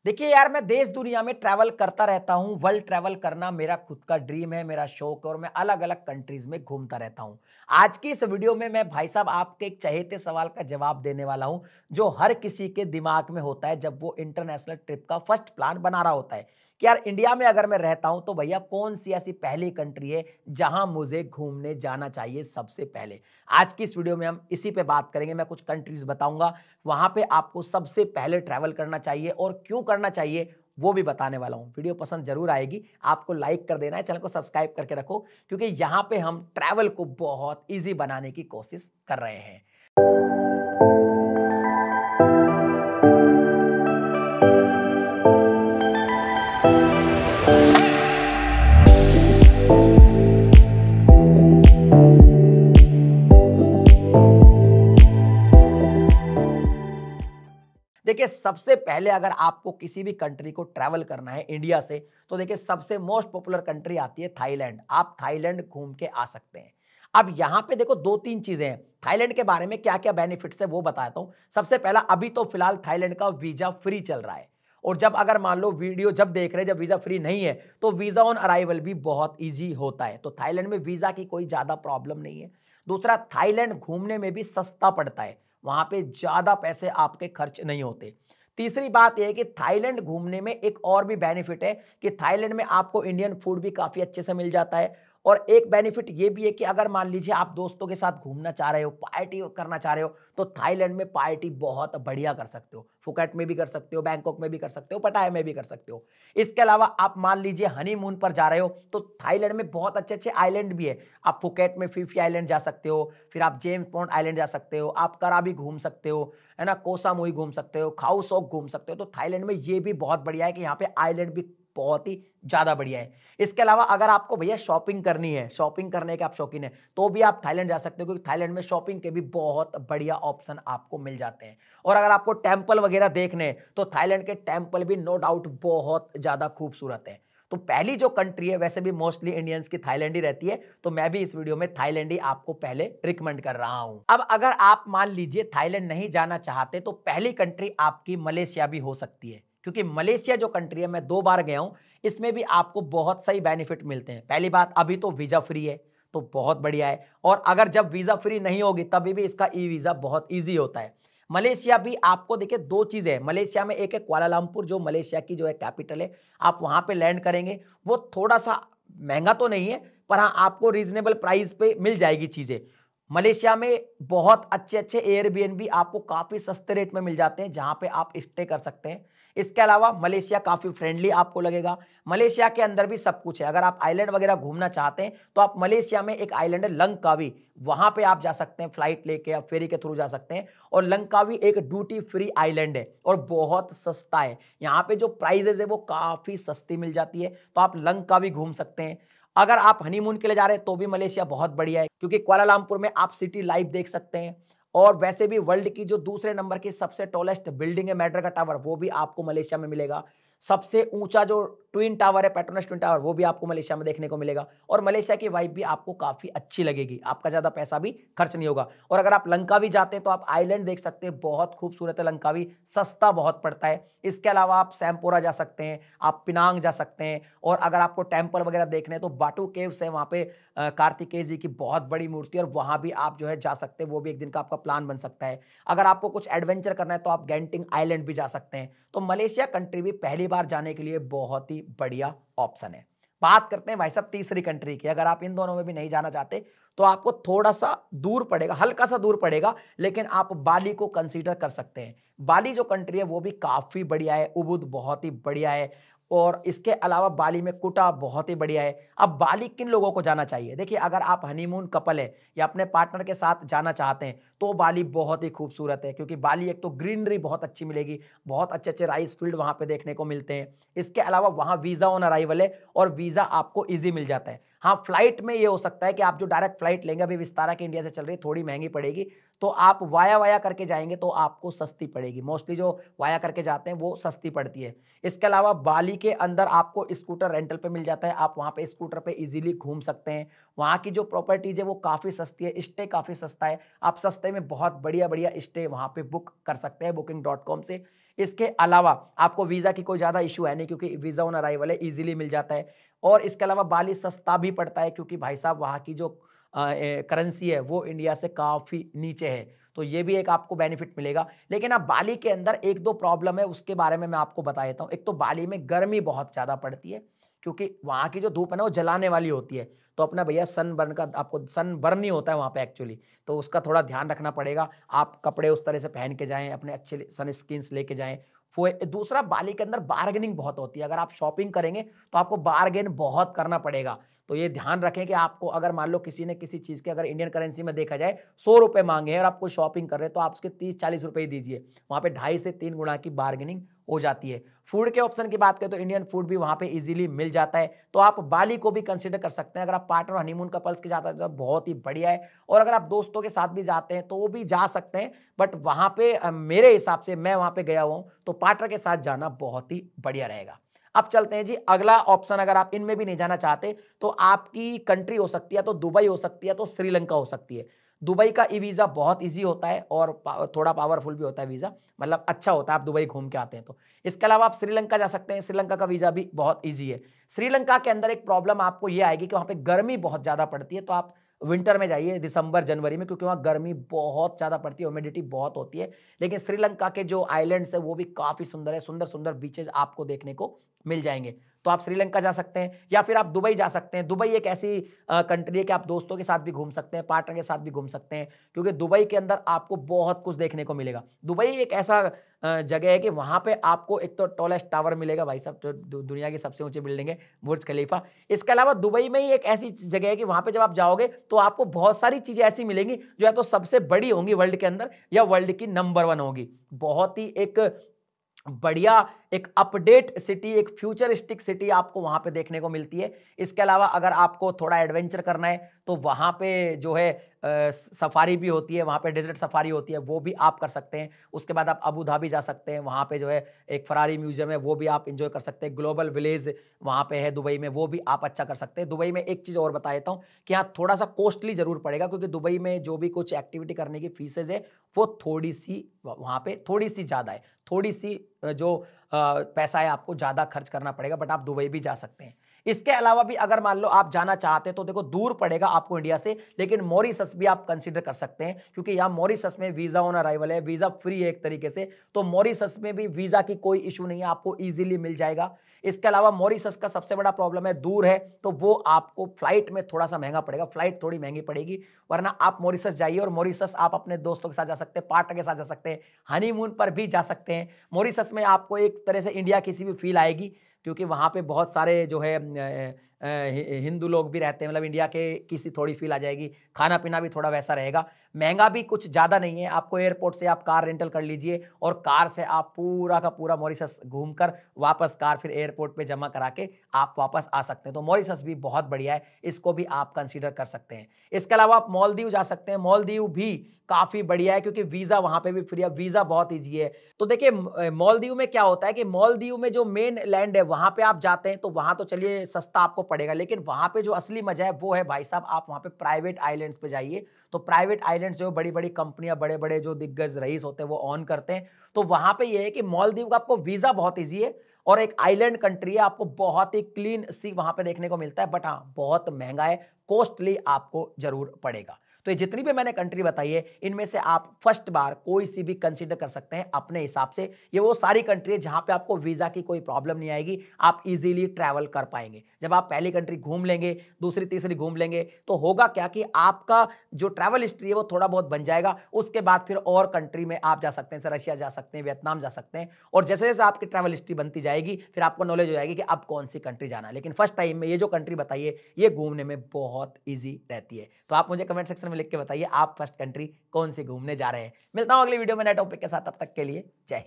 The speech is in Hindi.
देखिए यार, मैं देश दुनिया में ट्रैवल करता रहता हूँ। वर्ल्ड ट्रैवल करना मेरा खुद का ड्रीम है, मेरा शौक है और मैं अलग-अलग कंट्रीज़ में घूमता रहता हूँ। आज की इस वीडियो में मैं भाई साहब आपके एक चहेते सवाल का जवाब देने वाला हूँ, जो हर किसी के दिमाग में होता है जब वो इंटरनेशनल ट्रिप का फर्स्ट प्लान बना रहा होता है कि यार इंडिया में अगर मैं रहता हूँ तो भैया कौन-सी ऐसी पहली कंट्री है जहाँ मुझे घूमने जाना चाहिए सबसे पहले। आज की इस वीडियो में हम इसी पे बात करेंगे। मैं कुछ कंट्रीज़ बताऊँगा, वहाँ पे आपको सबसे पहले ट्रैवल करना चाहिए और क्यों करना चाहिए वो भी बताने वाला हूँ। वीडियो पसंद ज़रूर आएगी, आपको लाइक कर देना है, चैनल को सब्सक्राइब करके रखो क्योंकि यहाँ पे हम ट्रैवल को बहुत ईज़ी बनाने की कोशिश कर रहे हैं। देखिए, सबसे पहले अगर आपको किसी भी कंट्री को ट्रैवल करना है इंडिया से, तो देखिए सबसे मोस्ट पॉपुलर कंट्री आती है थाईलैंड। आप थाईलैंड घूम के आ सकते हैं। अब यहाँ पे देखो 2-3 चीज़ें हैं। थाईलैंड के बारे में क्या-क्या बेनिफिट्स है वो बताता हूँ। सबसे पहला, अभी तो फिलहाल थाईलैंड का वीज़ा फ्री चल रहा है और जब अगर मान लो वीडियो जब देख रहे हैं जब वीज़ा फ्री नहीं है, तो वीज़ा ऑन अराइवल भी बहुत ईज़ी होता है। तो थाईलैंड में वीज़ा की कोई ज़्यादा प्रॉब्लम नहीं है। दूसरा, थाईलैंड घूमने में भी सस्ता पड़ता है। वहाँ पे ज़्यादा पैसे आपके खर्च नहीं होते। तीसरी बात ये है कि थाईलैंड घूमने में एक और भी बेनिफिट है कि थाईलैंड में आपको इंडियन फूड भी काफ़ी अच्छे से मिल जाता है और एक बेनिफिट ये भी है कि अगर मान लीजिए आप दोस्तों के साथ घूमना चाह रहे हो, पार्टी करना चाह रहे हो, तो थाईलैंड में पार्टी बहुत बढ़िया कर सकते हो। फुकेट में भी कर सकते हो, बैंकॉक में भी कर सकते हो, पटाया में भी कर सकते हो। इसके अलावा आप मान लीजिए हनीमून पर जा रहे हो, तो थाईलैंड में बहुत अच्छे-अच्छे आइलैंड भी है। आप फुकेट में फिफी आइलैंड जा सकते हो, फिर आप जेम्स बॉन्ड आइलैंड जा सकते हो, आप कराबी घूम सकते हो, है ना? कोह सामुई घूम सकते हो, खाऊ सॉक घूम सकते हो। तो थाईलैंड में ये भी बहुत बढ़िया है कि यहाँ पे आइलैंड भी बहुत ही ज़्यादा बढ़िया है। इसके अलावा अगर आपको भैया शॉपिंग करनी है, शॉपिंग करने के आप शौकीन हैं, तो भी आप थाईलैंड जा सकते हो क्योंकि थाईलैंड में शॉपिंग के भी बहुत बढ़िया ऑप्शन आपको मिल जाते हैं। और अगर आपको टेम्पल वगैरह देखने हैं, तो थाईलैंड के टेम्पल भी नो डाउट बहुत ज़्यादा खूबसूरत हैं। तो पहली जो कंट्री है, वैसे भी मोस्टली इंडियंस की थाईलैंड ही रहती है, तो मैं भी इस वीडियो में थाईलैंड ही आपको पहले रिकमेंड कर रहा हूं। अब अगर आप मान लीजिए थाईलैंड नहीं जाना चाहते, तो पहली कंट्री आपकी मलेशिया भी हो सकती है क्योंकि मलेशिया जो कंट्री है, मैं 2 बार गया हूं, इसमें भी आपको बहुत सही बेनिफिट मिलते हैं। पहली बात, अभी तो वीजा फ्री है, तो बहुत बढ़िया है और अगर जब वीजा फ्री नहीं होगी तभी भी इसका ई वीजा बहुत ईजी होता है। मलेशिया भी आपको देखिए 2 चीज़ें हैं, मलेशिया में एक है कुआलालंपुर जो मलेशिया की जो है कैपिटल है, आप वहाँ पे लैंड करेंगे, वो थोड़ा-सा महँगा तो नहीं है, पर हाँ आपको रीज़नेबल प्राइस पे मिल जाएगी चीज़ें। मलेशिया में बहुत अच्छे-अच्छे एयरबीएनबी आपको काफ़ी सस्ते रेट में मिल जाते हैं, जहाँ पे आप स्टे कर सकते हैं। इसके अलावा मलेशिया काफ़ी फ्रेंडली आपको लगेगा। मलेशिया के अंदर भी सब कुछ है, अगर आप आइलैंड वगैरह घूमना चाहते हैं, तो आप मलेशिया में एक आइलैंड है लंकावी, वहाँ पे आप जा सकते हैं फ्लाइट लेके या फेरी के थ्रू जा सकते हैं और लंकावी एक ड्यूटी फ्री आइलैंड है और बहुत सस्ता है। यहाँ पे जो प्राइजेज़ है वो काफ़ी सस्ती मिल जाती है, तो आप लंकावी घूम सकते हैं। अगर आप हनीमून के लिए जा रहे हैं तो भी मलेशिया बहुत बढ़िया है क्योंकि कुआलालंपुर में आप सिटी लाइफ देख सकते हैं और वैसे भी वर्ल्ड की जो दूसरे नंबर की सबसे टॉलेस्ट बिल्डिंग है मेड्रा का टावर, वो भी आपको मलेशिया में मिलेगा। सबसे ऊंचा जो ट्विन टावर है, पेट्रोनस ट्विन टावर, वो भी आपको मलेशिया में देखने को मिलेगा और मलेशिया की वाइब भी आपको काफ़ी अच्छी लगेगी। आपका ज़्यादा पैसा भी खर्च नहीं होगा और अगर आप लंकावी जाते हैं तो आप आइलैंड देख सकते हैं, बहुत खूबसूरत है लंकावी, सस्ता बहुत पड़ता है। इसके अलावा आप सैमपोरा जा सकते हैं, आप पिनांग जा सकते हैं और अगर आपको टेम्पल वगैरह देखने हैं तो बाटू केव्स है वहाँ पे, कार्तिकेय जी की बहुत बड़ी मूर्ति है और वहाँ भी आप जो है जा सकते हैं, वो भी एक दिन का आपका प्लान बन सकता है। अगर आपको कुछ एडवेंचर करना है तो आप गेंटिंग आइलैंड भी जा सकते हैं। तो मलेशिया कंट्री भी पहली बार जाने के लिए बहुत ही बढ़िया ऑप्शन है। बात करते हैं भाई साहब तीसरी कंट्री की। अगर आप इन दोनों में भी नहीं जाना चाहते, तो आपको थोड़ा-सा दूर पड़ेगा, हल्का-सा दूर पड़ेगा, लेकिन आप बाली को कंसीडर कर सकते हैं। बाली जो कंट्री है वो भी काफ़ी बढ़िया है, उबुद बहुत ही बढ़िया है और इसके अलावा बाली में कुटा बहुत ही बढ़िया है। अब बाली किन लोगों को जाना चाहिए? देखिए, अगर आप हनीमून कपल है या अपने पार्टनर के साथ जाना चाहते हैं, तो बाली बहुत ही खूबसूरत है क्योंकि बाली एक तो ग्रीनरी बहुत अच्छी मिलेगी, बहुत अच्छे-अच्छे राइस फील्ड वहाँ पे देखने को मिलते हैं। इसके अलावा वहाँ वीज़ा ऑन अराइवल है और वीज़ा आपको ईज़ी मिल जाता है। हाँ, फ्लाइट में ये हो सकता है कि आप जो डायरेक्ट फ्लाइट लेंगे, अभी विस्तारा की इंडिया से चल रही है, थोड़ी महँगी पड़ेगी, तो आप वाया-वाया करके जाएँगे तो आपको सस्ती पड़ेगी। मोस्टली जो वाया करके जाते हैं, वो सस्ती पड़ती है। इसके अलावा बाली के अंदर आपको स्कूटर रेंटल पे मिल जाता है, आप वहाँ पे स्कूटर पे ईज़िली घूम सकते हैं। वहाँ की जो प्रॉपर्टीज़ है वो काफ़ी सस्ती है, स्टे काफ़ी सस्ता है, आप सस्ते में बहुत बढ़िया-बढ़िया स्टे वहाँ पे बुक कर सकते हैं बुकिंग.com से। इसके अलावा आपको वीज़ा की कोई ज़्यादा इश्यू है नहीं क्योंकि वीज़ा ऑन अराइवल है, ईज़िली मिल जाता है। और इसके अलावा बाली सस्ता भी पड़ता है क्योंकि भाई साहब वहाँ की जो करेंसी है वो इंडिया से काफ़ी नीचे है। तो ये भी एक आपको बेनिफिट मिलेगा। लेकिन अब बाली के अंदर 1-2 प्रॉब्लम है, उसके बारे में मैं आपको बता देता हूँ। एक तो बाली में गर्मी बहुत ज़्यादा पड़ती है क्योंकि वहाँ की जो धूप है ना वो जलाने वाली होती है। तो अपना भैया सनबर्न का आपको सनबर्न नहीं होता है वहाँ पे एक्चुअली, तो उसका थोड़ा ध्यान रखना पड़ेगा। आप कपड़े उस तरह से पहन के जाएँ, अपने अच्छे सनस्क्रीन्स लेके जाएँ। वो दूसरा बाली के अंदर बार्गेनिंग बहुत होती है। अगर आप शॉपिंग करेंगे तो आपको बार्गेन बहुत करना पड़ेगा। तो ये ध्यान रखें कि आपको अगर मान लो किसी ने किसी चीज़ के अगर इंडियन करेंसी में देखा जाए ₹100 माँगे हैं और आप कोई शॉपिंग कर रहे हैं तो आप उसके 30-40 रुपए ही दीजिए। वहाँ पे 2.5 से 3 गुना की बार्गेनिंग हो जाती है। फूड के ऑप्शन की बात करें तो इंडियन फूड भी वहाँ पे ईज़िली मिल जाता है। तो आप बाली को भी कंसीडर कर सकते हैं। अगर आप पार्टनर हनीमून कपल्स के साथ हैं तो बहुत ही बढ़िया है और अगर आप दोस्तों के साथ भी जाते हैं तो वो भी जा सकते हैं। बट वहाँ पे मेरे हिसाब से मैं वहाँ पे गया हुआ हूँ तो पार्टनर के साथ जाना बहुत ही बढ़िया रहेगा। अब चलते हैं जी अगला ऑप्शन, अगर आप इनमें भी नहीं जाना चाहते तो आपकी कंट्री हो सकती है तो दुबई हो सकती है तो श्रीलंका हो सकती है। दुबई का ई वीज़ा बहुत ईज़ी होता है और थोड़ा पावरफुल भी होता है वीज़ा, मतलब अच्छा होता है, आप दुबई घूम के आते हैं तो। इसके अलावा आप श्रीलंका जा सकते हैं, श्रीलंका का वीज़ा भी बहुत ईज़ी है। श्रीलंका के अंदर एक प्रॉब्लम आपको ये आएगी कि वहाँ पे गर्मी बहुत ज़्यादा पड़ती है, तो आप विंटर में जाइए दिसंबर, जनवरी में, क्योंकि वहाँ गर्मी बहुत ज़्यादा पड़ती है, ह्यूमिडिटी बहुत होती है। लेकिन श्रीलंका के जो आइलैंड्स हैं वो भी काफ़ी सुंदर है, सुंदर-सुंदर बीचेज़ आपको देखने को मिल जाएँगे। तो आप श्रीलंका जा सकते हैं या फिर आप दुबई जा सकते हैं। दुबई एक ऐसी कंट्री है कि आप दोस्तों के साथ भी घूम सकते हैं, पार्टनर के साथ भी घूम सकते हैं, क्योंकि दुबई के अंदर आपको बहुत कुछ देखने को मिलेगा। दुबई एक ऐसा जगह है कि वहाँ पे आपको एक तो टॉलेस्ट टावर मिलेगा भाई साहब, जो दुनिया की सबसे ऊँची बिल्डिंग है, बुर्ज खलीफा। इसके अलावा दुबई में ही एक ऐसी जगह है कि वहाँ पे जब आप जाओगे तो आपको बहुत सारी चीज़ें ऐसी मिलेंगी जो या तो सबसे बड़ी होंगी वर्ल्ड के अंदर या वर्ल्ड की नंबर 1 होगी। बहुत ही एक बढ़िया, एक अपडेट सिटी, एक फ्यूचरिस्टिक सिटी आपको वहाँ पे देखने को मिलती है। इसके अलावा अगर आपको थोड़ा एडवेंचर करना है तो वहाँ पे जो है सफारी भी होती है, वहाँ पे डेज़र्ट सफारी होती है, वो भी आप कर सकते हैं। उसके बाद आप अबू धाबी जा सकते हैं, वहाँ पे जो है एक फरारी म्यूज़ियम है, वो भी आप एन्जॉय कर सकते हैं। ग्लोबल विलेज वहाँ पे है दुबई में, वो भी आप अच्छा कर सकते हैं। दुबई में एक चीज़ और बता देता हूँ कि हाँ, थोड़ा-सा कॉस्टली ज़रूर पड़ेगा क्योंकि दुबई में जो भी कुछ एक्टिविटी करने की फीसेज़ है, वो थोड़ी-सी वहाँ पे थोड़ी-सी ज़्यादा है। थोड़ी-सी जो पैसा है आपको ज़्यादा खर्च करना पड़ेगा, बट आप दुबई भी जा सकते हैं। इसके अलावा भी अगर मान लो आप जाना चाहते हैं तो देखो दूर पड़ेगा आपको इंडिया से, लेकिन मॉरिशस भी आप कंसीडर कर सकते हैं क्योंकि यहाँ मॉरिशस में वीज़ा ऑन अराइवल है, वीज़ा फ्री है एक तरीके से, तो मॉरिशस में भी वीज़ा की कोई इश्यू नहीं है, आपको ईज़िली मिल जाएगा। इसके अलावा मॉरिशस का सबसे बड़ा प्रॉब्लम है दूर है, तो वो आपको फ्लाइट में थोड़ा-सा महँगा पड़ेगा, फ्लाइट थोड़ी महँगी पड़ेगी, वरना आप मॉरिशस जाइए और मॉरिशस आप अपने दोस्तों के साथ जा सकते हैं, पार्टनर के साथ जा सकते हैं, हनीमून पर भी जा सकते हैं। मॉरिशस में आपको एक तरह से इंडिया की सी भी फ़ील आएगी क्योंकि वहाँ पे बहुत सारे जो है हिंदू लोग भी रहते हैं, मतलब इंडिया के की सी थोड़ी फ़ील आ जाएगी। खाना-पीना भी थोड़ा वैसा रहेगा। महँगा भी कुछ ज़्यादा नहीं है, आपको एयरपोर्ट से आप कार रेंटल कर लीजिए और कार से आप पूरा का पूरा मॉरिशस घूमकर वापस कार फिर एयरपोर्ट पे जमा करा के आप वापस आ सकते हैं। तो मॉरिशस भी बहुत बढ़िया है, इसको भी आप कंसीडर कर सकते हैं। इसके अलावा आप मालदीव जा सकते हैं, मालदीव भी काफ़ी बढ़िया है क्योंकि वीज़ा वहाँ पे भी फ्री है, वीज़ा बहुत ईज़ी है। तो देखिए मालदीव में क्या होता है कि मालदीव में जो मेन लैंड है वहाँ पे आप जाते हैं तो वहाँ तो चलिए सस्ता आपको पड़ेगा, लेकिन वहाँ पे जो असली मज़ा है वो है भाई साहब, आप वहाँ पे प्राइवेट आइलैंड्स पे जाइए। तो प्राइवेट आइलैंड्स जो बड़ी-बड़ी कंपनियाँ, बड़े-बड़े जो दिग्गज रईस होते हैं वो ऑन करते हैं। तो वहाँ पे ये है कि मालदीव का आपको वीज़ा बहुत ईज़ी है और एक आइलैंड कंट्री है, आपको बहुत ही क्लीन सी वहाँ पे देखने को मिलता है, बट हाँ, बहुत महँगा है, कॉस्टली आपको ज़रूर पड़ेगा। तो ये जितनी भी मैंने कंट्री बताई है, इनमें से आप फर्स्ट बार कोई सी भी कंसीडर कर सकते हैं अपने हिसाब से। ये वो सारी कंट्री है जहाँ पे आपको वीज़ा की कोई प्रॉब्लम नहीं आएगी, आप ईज़िली ट्रैवल कर पाएँगे। जब आप पहली कंट्री घूम लेंगे, दूसरी, तीसरी घूम लेंगे, तो होगा क्या कि आपका जो ट्रैवल हिस्ट्री है वो थोड़ा बहुत बन जाएगा। उसके बाद फिर और कंट्री में आप जा सकते हैं, जैसे रशिया जा सकते हैं, वियतनाम जा सकते हैं और जैसे-जैसे आपकी ट्रैवल हिस्ट्री बनती जाएगी, फिर आपको नॉलेज हो जाएगी कि अब कौन-सी कंट्री जाना है। लेकिन फर्स्ट टाइम में ये जो कंट्री बताई है, ये घूमने में बहुत ईज़ी रहती है। तो आप मुझे कमेंट सेक्शन में लिख के बताइए आप फर्स्ट कंट्री कौन सी घूमने जा रहे हैं। मिलता हूँ अगली वीडियो में नए टॉपिक के साथ, तब तक के लिए जय हिंद।